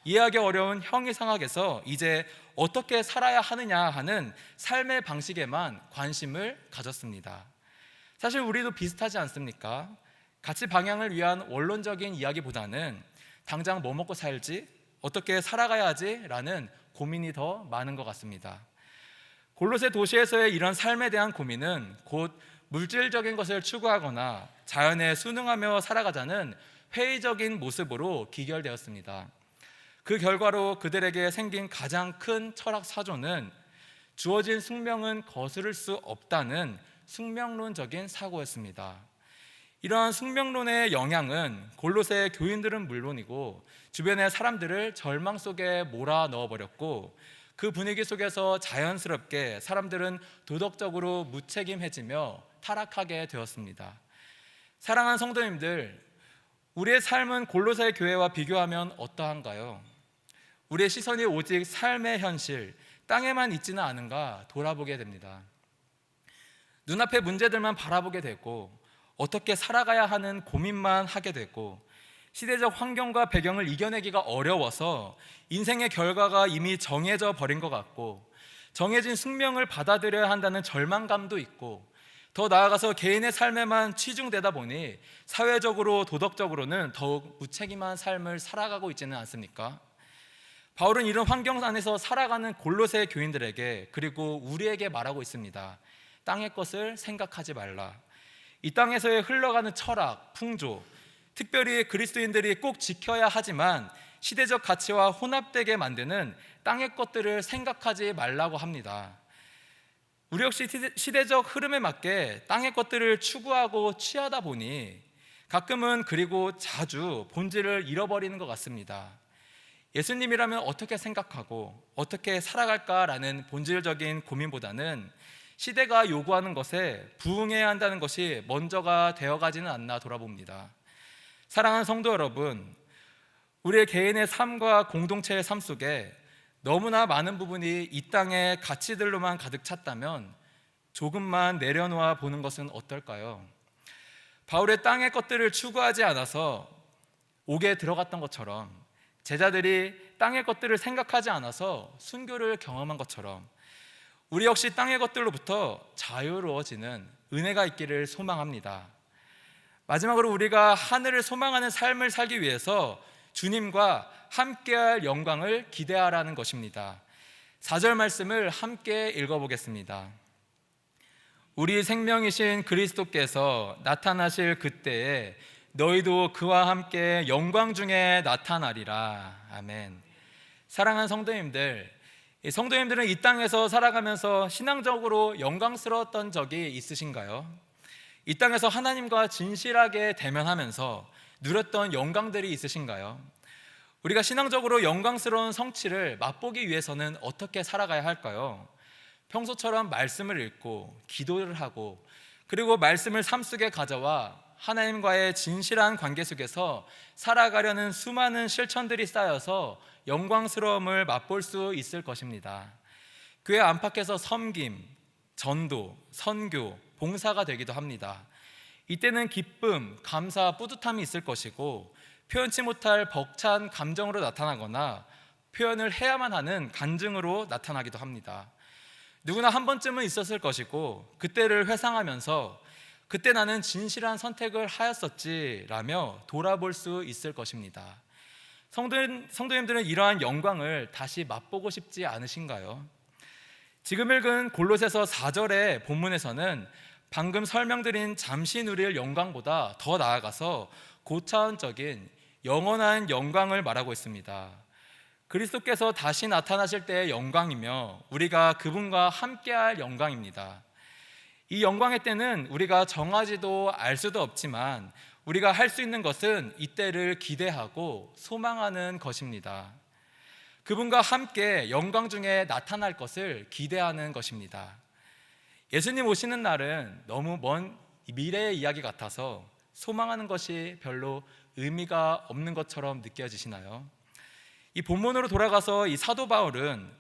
이해하기 어려운 형이상학에서 이제 어떻게 살아야 하느냐 하는 삶의 방식에만 관심을 가졌습니다. 사실 우리도 비슷하지 않습니까? 같이 방향을 위한 원론적인 이야기보다는 당장 뭐 먹고 살지? 어떻게 살아가야 하지? 라는 고민이 더 많은 것 같습니다. 골로새 도시에서의 이런 삶에 대한 고민은 곧 물질적인 것을 추구하거나 자연에 순응하며 살아가자는 회의적인 모습으로 기결되었습니다. 그 결과로 그들에게 생긴 가장 큰 철학 사조는 주어진 숙명은 거스를 수 없다는 숙명론적인 사고였습니다. 이러한 숙명론의 영향은 골로새 교인들은 물론이고 주변의 사람들을 절망 속에 몰아 넣어버렸고, 그 분위기 속에서 자연스럽게 사람들은 도덕적으로 무책임해지며 타락하게 되었습니다. 사랑하는 성도님들, 우리의 삶은 골로새 교회와 비교하면 어떠한가요? 우리의 시선이 오직 삶의 현실, 땅에만 있지는 않은가 돌아보게 됩니다. 눈앞의 문제들만 바라보게 되고, 어떻게 살아가야 하는 고민만 하게 되고, 시대적 환경과 배경을 이겨내기가 어려워서 인생의 결과가 이미 정해져 버린 것 같고, 정해진 숙명을 받아들여야 한다는 절망감도 있고, 더 나아가서 개인의 삶에만 치중되다 보니 사회적으로 도덕적으로는 더욱 무책임한 삶을 살아가고 있지는 않습니까? 바울은 이런 환경 안에서 살아가는 골로새 교인들에게, 그리고 우리에게 말하고 있습니다. 땅의 것을 생각하지 말라. 이 땅에서의 흘러가는 철학, 풍조, 특별히 그리스도인들이 꼭 지켜야 하지만 시대적 가치와 혼합되게 만드는 땅의 것들을 생각하지 말라고 합니다. 우리 역시 시대적 흐름에 맞게 땅의 것들을 추구하고 취하다 보니 가끔은, 그리고 자주 본질을 잃어버리는 것 같습니다. 예수님이라면 어떻게 생각하고 어떻게 살아갈까라는 본질적인 고민보다는 시대가 요구하는 것에 부응해야 한다는 것이 먼저가 되어가지는 않나 돌아봅니다. 사랑하는 성도 여러분, 우리의 개인의 삶과 공동체의 삶 속에 너무나 많은 부분이 이 땅의 가치들로만 가득 찼다면 조금만 내려놓아 보는 것은 어떨까요? 바울의 땅의 것들을 추구하지 않아서 옥에 들어갔던 것처럼, 제자들이 땅의 것들을 생각하지 않아서 순교를 경험한 것처럼, 우리 역시 땅의 것들로부터 자유로워지는 은혜가 있기를 소망합니다. 마지막으로 우리가 하늘을 소망하는 삶을 살기 위해서 주님과 함께할 영광을 기대하라는 것입니다. 4절 말씀을 함께 읽어보겠습니다. 우리 생명이신 그리스도께서 나타나실 그때에 너희도 그와 함께 영광 중에 나타나리라. 아멘. 사랑하는 성도님들, 성도님들은 이 땅에서 살아가면서 신앙적으로 영광스러웠던 적이 있으신가요? 이 땅에서 하나님과 진실하게 대면하면서 누렸던 영광들이 있으신가요? 우리가 신앙적으로 영광스러운 성취를 맛보기 위해서는 어떻게 살아가야 할까요? 평소처럼 말씀을 읽고 기도를 하고, 그리고 말씀을 삶 속에 가져와 하나님과의 진실한 관계 속에서 살아가려는 수많은 실천들이 쌓여서 영광스러움을 맛볼 수 있을 것입니다. 교회 안팎에서 섬김, 전도, 선교, 봉사가 되기도 합니다. 이때는 기쁨, 감사, 뿌듯함이 있을 것이고, 표현치 못할 벅찬 감정으로 나타나거나 표현을 해야만 하는 간증으로 나타나기도 합니다. 누구나 한 번쯤은 있었을 것이고, 그때를 회상하면서 그때 나는 진실한 선택을 하였었지 라며 돌아볼 수 있을 것입니다. 성도님들은 이러한 영광을 다시 맛보고 싶지 않으신가요? 지금 읽은 골로새서 4절의 본문에서는 방금 설명드린 잠시 누릴 영광보다 더 나아가서 고차원적인 영원한 영광을 말하고 있습니다. 그리스도께서 다시 나타나실 때의 영광이며 우리가 그분과 함께할 영광입니다. 이 영광의 때는 우리가 정하지도 알 수도 없지만 우리가 할 수 있는 것은 이때를 기대하고 소망하는 것입니다. 그분과 함께 영광 중에 나타날 것을 기대하는 것입니다. 예수님 오시는 날은 너무 먼 미래의 이야기 같아서 소망하는 것이 별로 의미가 없는 것처럼 느껴지시나요? 이 본문으로 돌아가서 이 사도 바울은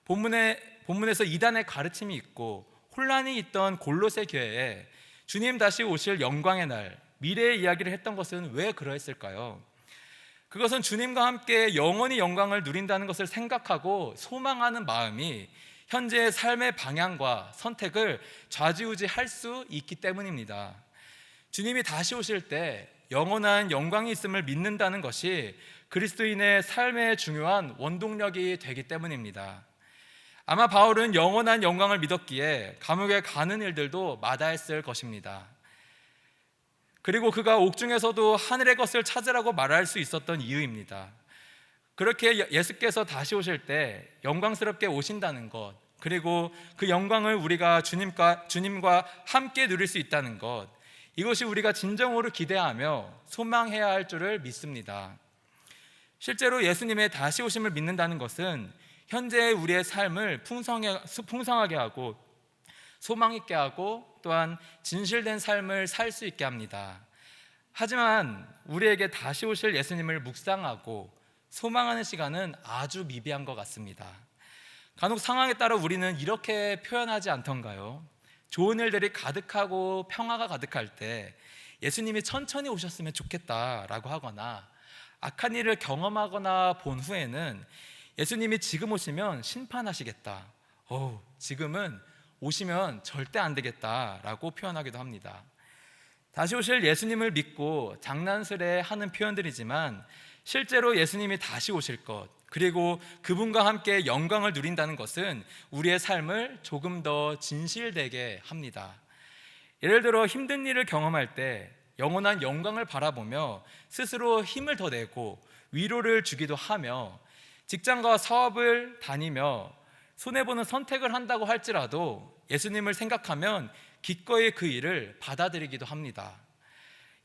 본문에서 이단의 가르침이 있고 혼란이 있던 골로새 교회에 주님 다시 오실 영광의 날, 미래의 이야기를 했던 것은 왜 그러했을까요? 그것은 주님과 함께 영원히 영광을 누린다는 것을 생각하고 소망하는 마음이 현재의 삶의 방향과 선택을 좌지우지할 수 있기 때문입니다. 주님이 다시 오실 때 영원한 영광이 있음을 믿는다는 것이 그리스도인의 삶의 중요한 원동력이 되기 때문입니다. 아마 바울은 영원한 영광을 믿었기에 감옥에 가는 일들도 마다했을 것입니다. 그리고 그가 옥중에서도 하늘의 것을 찾으라고 말할 수 있었던 이유입니다. 그렇게 예수께서 다시 오실 때 영광스럽게 오신다는 것, 그리고 그 영광을 우리가 주님과 함께 누릴 수 있다는 것, 이것이 우리가 진정으로 기대하며 소망해야 할 줄을 믿습니다. 실제로 예수님의 다시 오심을 믿는다는 것은 현재 우리의 삶을 풍성하게 하고 소망 있게 하고 또한 진실된 삶을 살 수 있게 합니다. 하지만 우리에게 다시 오실 예수님을 묵상하고 소망하는 시간은 아주 미비한 것 같습니다. 간혹 상황에 따라 우리는 이렇게 표현하지 않던가요? 좋은 일들이 가득하고 평화가 가득할 때 예수님이 천천히 오셨으면 좋겠다라고 하거나, 악한 일을 경험하거나 본 후에는 예수님이 지금 오시면 심판하시겠다, 지금은 오시면 절대 안 되겠다라고 표현하기도 합니다. 다시 오실 예수님을 믿고 장난스레 하는 표현들이지만 실제로 예수님이 다시 오실 것, 그리고 그분과 함께 영광을 누린다는 것은 우리의 삶을 조금 더 진실되게 합니다. 예를 들어 힘든 일을 경험할 때 영원한 영광을 바라보며 스스로 힘을 더 내고 위로를 주기도 하며, 직장과 사업을 다니며 손해보는 선택을 한다고 할지라도 예수님을 생각하면 기꺼이 그 일을 받아들이기도 합니다.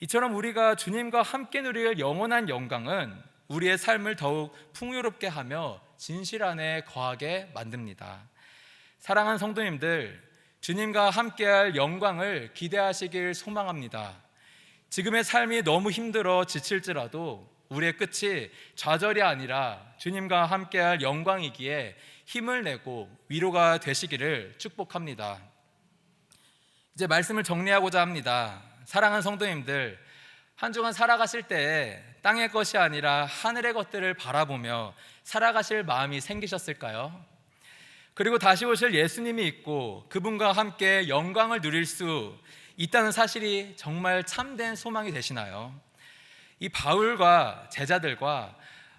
이처럼 우리가 주님과 함께 누릴 영원한 영광은 우리의 삶을 더욱 풍요롭게 하며 진실 안에 거하게 만듭니다. 사랑하는 성도님들, 주님과 함께할 영광을 기대하시길 소망합니다. 지금의 삶이 너무 힘들어 지칠지라도 우리의 끝이 좌절이 아니라 주님과 함께할 영광이기에 힘을 내고 위로가 되시기를 축복합니다. 이제 말씀을 정리하고자 합니다. 사랑하는 성도님들, 한 주간 살아가실 때 땅의 것이 아니라 하늘의 것들을 바라보며 살아가실 마음이 생기셨을까요? 그리고 다시 오실 예수님이 있고 그분과 함께 영광을 누릴 수 있다는 사실이 정말 참된 소망이 되시나요? 이 바울과 제자들과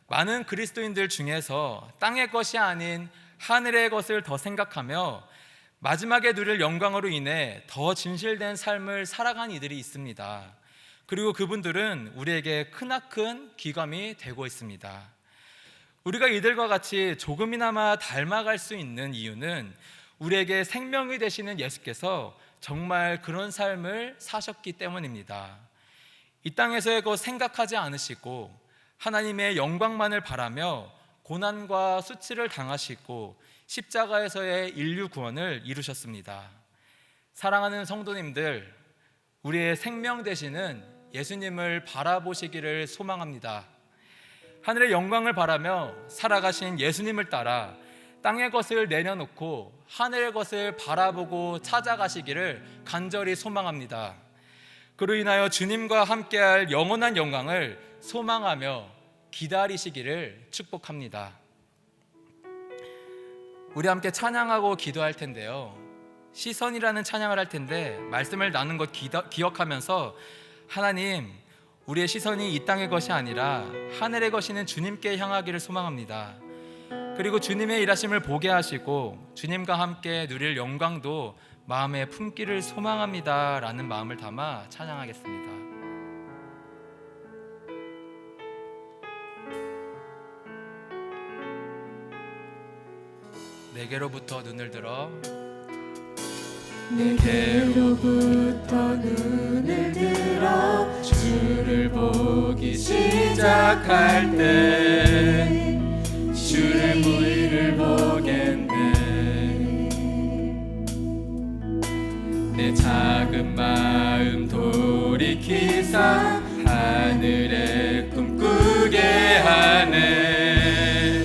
많은 그리스도인들 중에서 땅의 것이 아닌 하늘의 것을 더 생각하며 마지막에 누릴 영광으로 인해 더 진실된 삶을 살아간 이들이 있습니다. 그리고 그분들은 우리에게 크나큰 귀감이 되고 있습니다. 우리가 이들과 같이 조금이나마 닮아갈 수 있는 이유는 우리에게 생명이 되시는 예수께서 정말 그런 삶을 사셨기 때문입니다. 이 땅에서의 것 생각하지 않으시고 하나님의 영광만을 바라며 고난과 수치를 당하시고 십자가에서의 인류 구원을 이루셨습니다. 사랑하는 성도님들, 우리의 생명 되시는 예수님을 바라보시기를 소망합니다. 하늘의 영광을 바라며 살아가신 예수님을 따라 땅의 것을 내려놓고 하늘의 것을 바라보고 찾아가시기를 간절히 소망합니다. 그로 인하여 주님과 함께할 영원한 영광을 소망하며 기다리시기를 축복합니다. 우리 함께 찬양하고 기도할 텐데요, 시선이라는 찬양을 할 텐데 말씀을 나눈 것 기억하면서 하나님, 우리의 시선이 이 땅의 것이 아니라 하늘의 것이는 주님께 향하기를 소망합니다. 그리고 주님의 일하심을 보게 하시고 주님과 함께 누릴 영광도 마음에 품기를 소망합니다 라는 마음을 담아 찬양하겠습니다. 내게로부터 눈을 들어 내게로부터 눈을 들어 주를 보기 시작할 때 주의 무의를 보겠네. 내 작은 마음 돌이키사 하늘에 꿈꾸게 하네.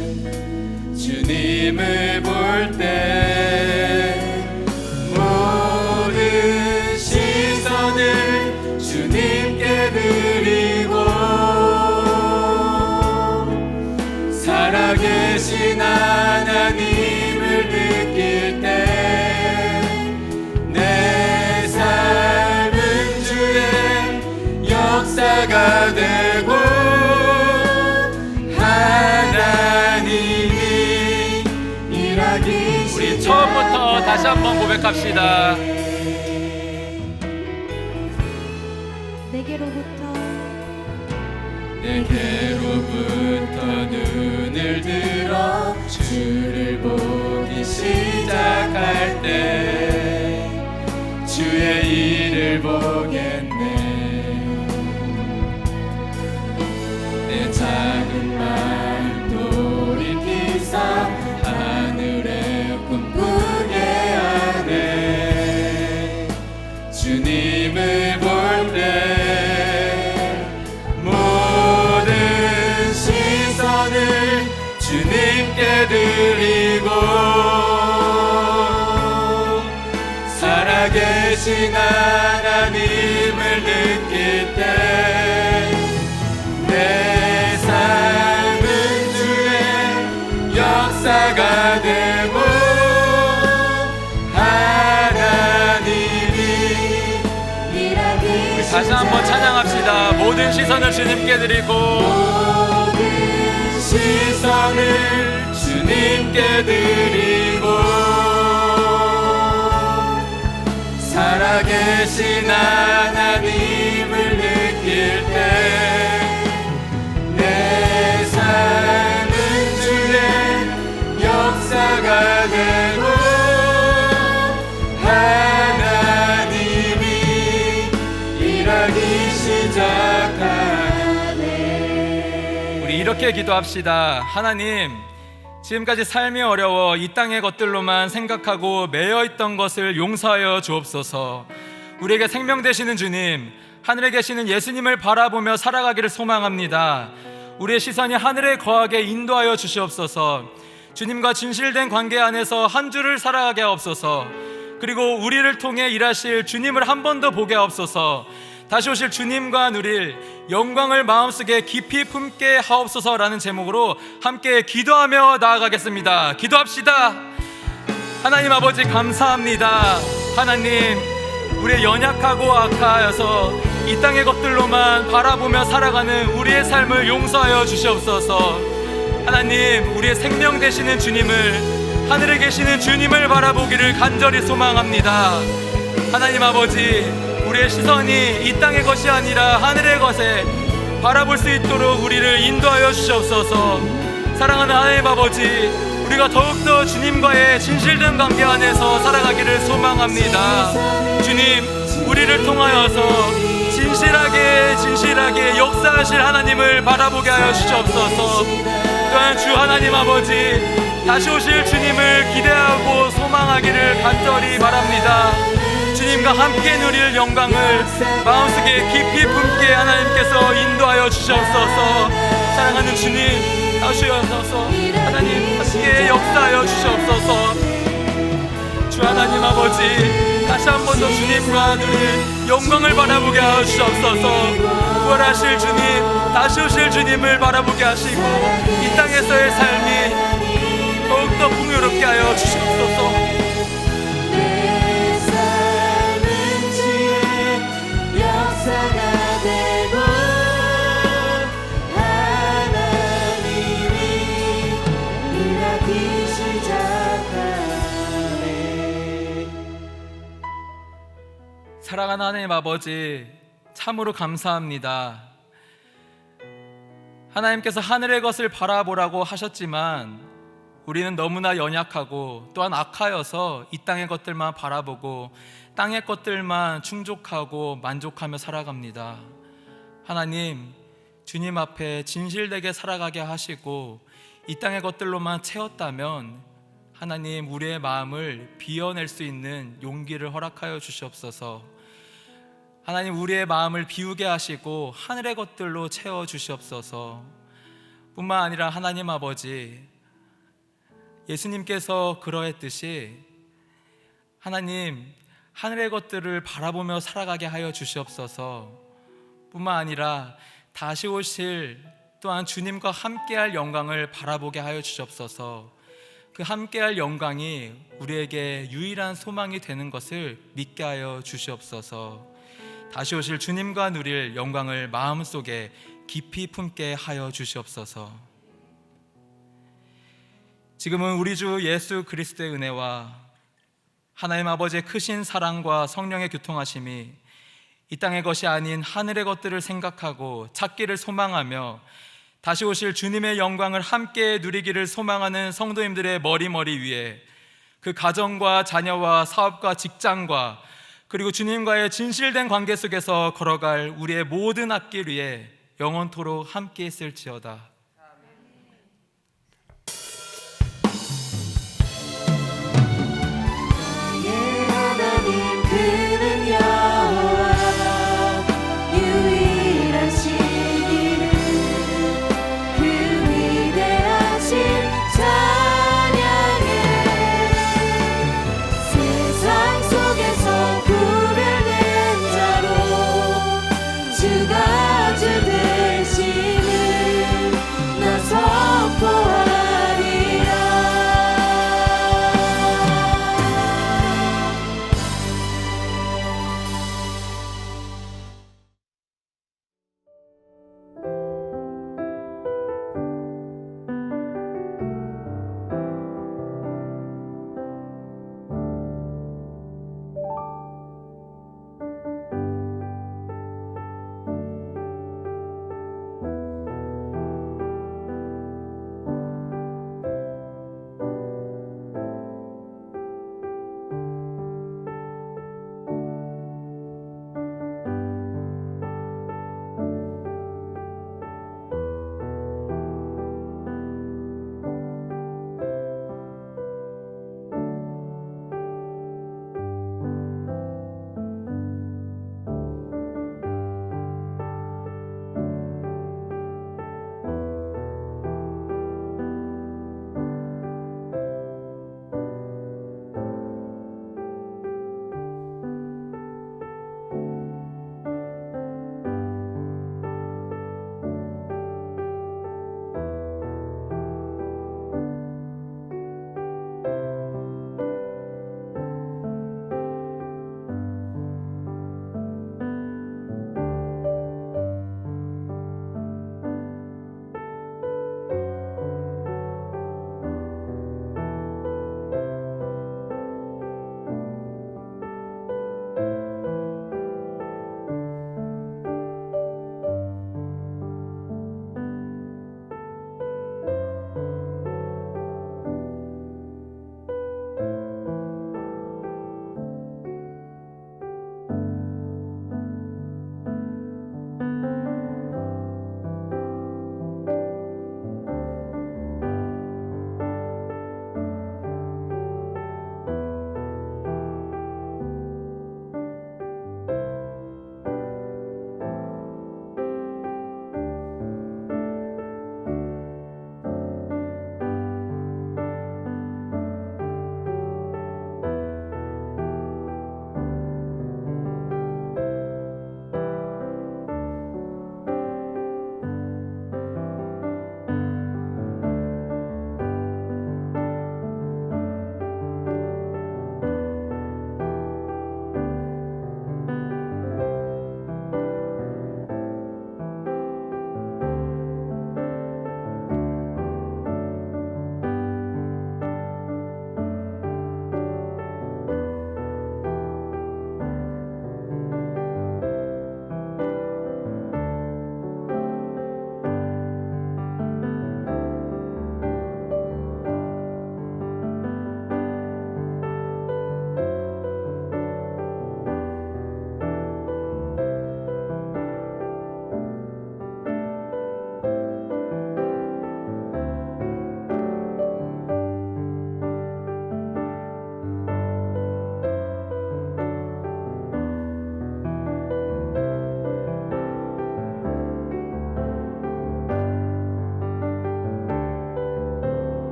주님을 볼 때 모든 시선을 주님께 드리고 살아계신 하나님을 느낄 때 내 삶은 주의 역사가 되고 하나님이 일하기 우리 처음부터 다시 한번 고백합시다. 내게로부터 내게로부터 눈을 들어 주를 보기 시작할 때 주의 일을 보겠네. 내 작은 마음 돌이키사 하늘에 꿈꾸게 하네. 주님을 볼 때 모든 시선을 주님께 드리고 살아계신 하나님을 느낄 때 내 삶은 주의 역사가 되고 하나님이 일하기 다시 한번 찬양합시다. 모든 시선을 주님께 드리고 모든 시선을 주님께 드리고 살아계신 하나님을 느낄 때 내 삶은 주의 역사가 되고 하나님이 일하기 시작하네. 우리 이렇게 기도합시다. 하나님, 지금까지 삶이 어려워 이 땅의 것들로만 생각하고 매여있던 것을 용서하여 주옵소서. 우리에게 생명 되시는 주님, 하늘에 계시는 예수님을 바라보며 살아가기를 소망합니다. 우리의 시선이 하늘에 거하게 인도하여 주시옵소서. 주님과 진실된 관계 안에서 한 주를 살아가게 하옵소서. 그리고 우리를 통해 일하실 주님을 한 번 더 보게 하옵소서. 다시 오실 주님과 누릴 영광을 마음속에 깊이 품게 하옵소서라는 제목으로 함께 기도하며 나아가겠습니다. 기도합시다. 하나님 아버지, 감사합니다. 하나님, 우리의 연약하고 악하여서 이 땅의 것들로만 바라보며 살아가는 우리의 삶을 용서하여 주시옵소서. 하나님, 우리의 생명 되시는 주님을, 하늘에 계시는 주님을 바라보기를 간절히 소망합니다. 하나님 아버지, 우리의 시선이 이 땅의 것이 아니라 하늘의 것에 바라볼 수 있도록 우리를 인도하여 주시옵소서. 사랑하는 하나님 아버지, 우리가 더욱더 주님과의 진실된 관계 안에서 살아가기를 소망합니다. 주님, 우리를 통하여서 진실하게 역사하실 하나님을 바라보게 하여 주시옵소서. 또한 주 하나님 아버지, 다시 오실 주님을 기대하고 소망하기를 간절히 바랍니다. 주님과 함께 누릴 영광을 마음속에 깊이 품게 하나님께서 인도하여 주시옵소서. 사랑하는 주님, 다시 오셔서 하나님 함께 역사하여 주시옵소서. 주 하나님 아버지, 다시 한 번 더 주님과 누릴 영광을 바라보게 하여 주시옵소서. 부활하실 주님, 다시 오실 주님을 바라보게 하시고 이 땅에서의 삶이 더욱더 풍요롭게 하여 주시옵소서. 사랑하는 하나님 아버지, 참으로 감사합니다. 하나님께서 하늘의 것을 바라보라고 하셨지만 우리는 너무나 연약하고 또한 악하여서 이 땅의 것들만 바라보고 땅의 것들만 충족하고 만족하며 살아갑니다. 하나님, 주님 앞에 진실되게 살아가게 하시고 이 땅의 것들로만 채웠다면 하나님, 우리의 마음을 비워낼 수 있는 용기를 허락하여 주시옵소서. 하나님, 우리의 마음을 비우게 하시고 하늘의 것들로 채워 주시옵소서. 뿐만 아니라 하나님 아버지, 예수님께서 그러했듯이 하나님, 하늘의 것들을 바라보며 살아가게 하여 주시옵소서. 뿐만 아니라 다시 오실 또한 주님과 함께할 영광을 바라보게 하여 주시옵소서. 그 함께할 영광이 우리에게 유일한 소망이 되는 것을 믿게 하여 주시옵소서. 다시 오실 주님과 누릴 영광을 마음속에 깊이 품게 하여 주시옵소서. 지금은 우리 주 예수 그리스도의 은혜와 하나님 아버지의 크신 사랑과 성령의 교통하심이 이 땅의 것이 아닌 하늘의 것들을 생각하고 찾기를 소망하며 다시 오실 주님의 영광을 함께 누리기를 소망하는 성도님들의 머리 위에 그 가정과 자녀와 사업과 직장과 그리고 주님과의 진실된 관계 속에서 걸어갈 우리의 모든 앞길 위에 영원토록 함께 있을지어다.